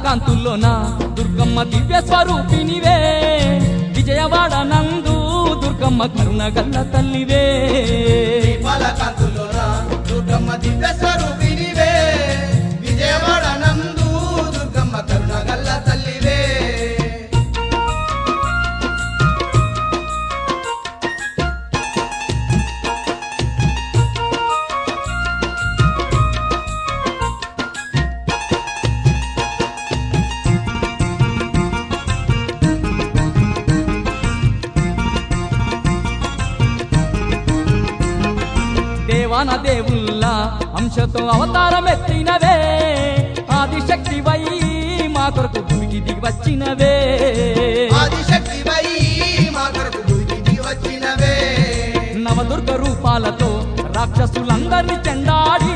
కాంతుల్లోన దుర్గమ్మ దివ్య స్వరూపినివే విజయవాడ నందు దుర్గమ్మ కరుణ గల్ల తల్లివే దీపాల కాంతుల్లోన దుర్గమ్మ దివ్య స్వరూపినివే విజయవాడ నందు దుర్గమ్మ కరుణ గల్ల తల్లివే దేవాన దేవుల్లా అంశతో అవతారమెత్తినవే ఆదిశక్తివై మా కొరకు భూమికి దిగి వచ్చినవే ఆదిశక్తివై మా కొరకు భూమికి దిగి వచ్చినవే నవదుర్గ రూపాలతో రాక్షసులందరినీ చెండాడి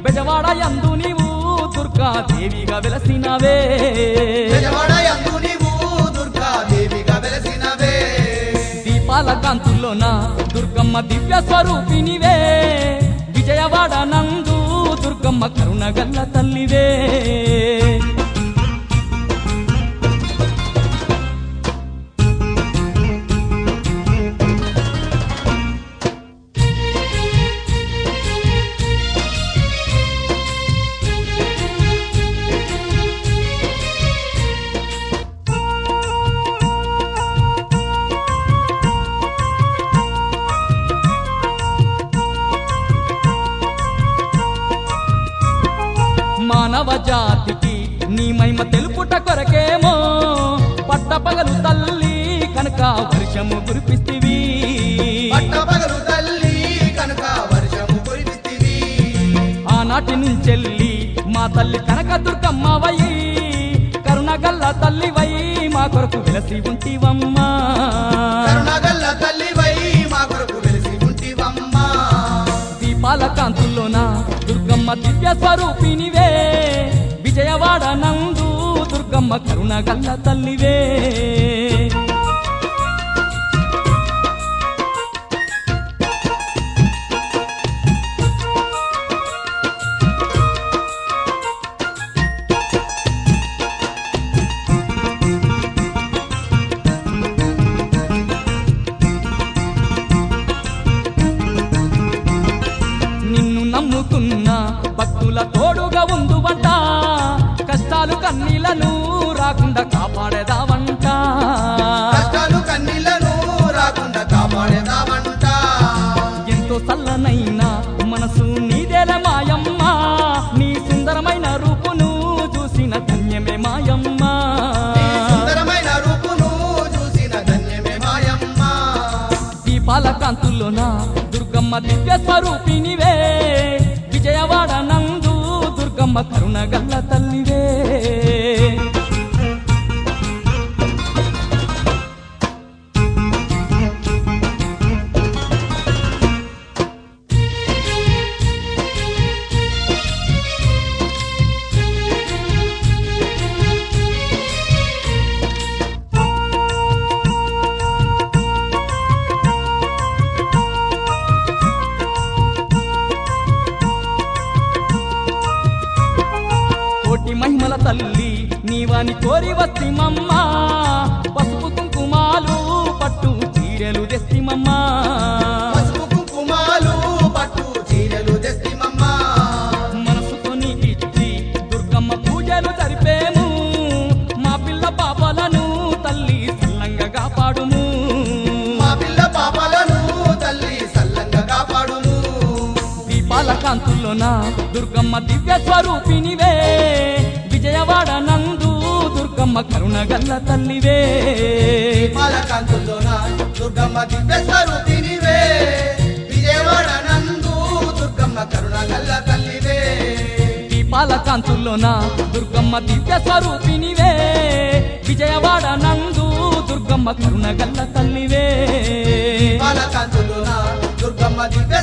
బెజవాడ యందు నీవు దుర్గాదేవిగా వెలసినవే బెజవాడ యందు నీవు దుర్గాదేవిగా వెలసినవే దీపాల కాంతుల్లోన దుర్గమ్మ దివ్య స్వరూపినివే విజయవాడ నందు దుర్గమ్మ కరుణ గల్ల తల్లివే మానవ జాతికి నీ మహిమ తెలుపుట కొరకేమో పట్టపగలు తల్లి కనుక వర్షము కురిపిస్తివి పట్టపగలు తల్లి కనుక వర్షము కురిపిస్తివి ఆనాటి నుంచెల్లి మా తల్లి కనక దుర్గమ్మవయ్యి కరుణగల్ల తల్లివై మా కొరకు వెలసి ఉంటివమ్మా కరుణగల్ల తల్లివై మా కొరకు వెలసి ఉంటివమ్మా దీపాల కాంతుల్లోన దుర్గమ్మ దివ్య స్వరూపినివే విజయవాడ నందు దుర్గమ్మ కరుణ గల్ల తల్లివే నిన్ను నమ్ముకున్న భక్తుల తోడుగా ఉందువంట కష్టాలు కన్నీళ్లను రాకుండా కాపాడేదావంట కష్టాలు కన్నీళ్లను రాకుండా కాపాడేదావంట ఎంతో చల్లనైన మనసు నీదేల మాయమ్మ నీ సుందరమైన రూపును చూసిన ధన్యమే మాయమ్మ నీ సుందరమైన రూపును చూసిన ధన్యమే మాయమ్మ దీపాల కాంతుల్లోన దుర్గమ్మ దివ్య స్వరూపినివే విజయవాడ నందు దుర్గమ్మ కరుణ గల్ల తల్లివే కోటి మహిమల తల్లి నీవాని కోరి వస్తిమమ్మ పసుపు కుంకుమాలు పట్టు చీరలు తెస్తిమమ్మ పసుపు కుంకుమాలు పట్టు చీరలు తెస్తిమమ్మా మనసుతో నీకిచ్చి దుర్గమ్మ పూజలు జరిపేము మా పిల్ల పాపలను తల్లి సల్లంగా కాపాడుము మా పిల్ల పాపలను తల్లి సల్లంగా కాపాడును దీపాల కాంతుల్లోన దుర్గమ్మ దివ్య స్వరూపినివే విజయవాడ నందు దుర్గమ్మ కరుణ గల్ల తల్లివే దీపాల కాంతుల్లోన దుర్గమ్మ దివ్య స్వరూపినివే విజయవాడ నందు దుర్గమ్మ కరుణ గల్ల తల్లివే దీపాల కాంతుల్లోన దుర్గమ్మ దివ్య స్వరూపినివే విజయవాడ నందు దుర్గమ్మ కరుణ గల్ల తల్లివే దీపాల కాంతుల్లోన దుర్గమ్మ దివ్య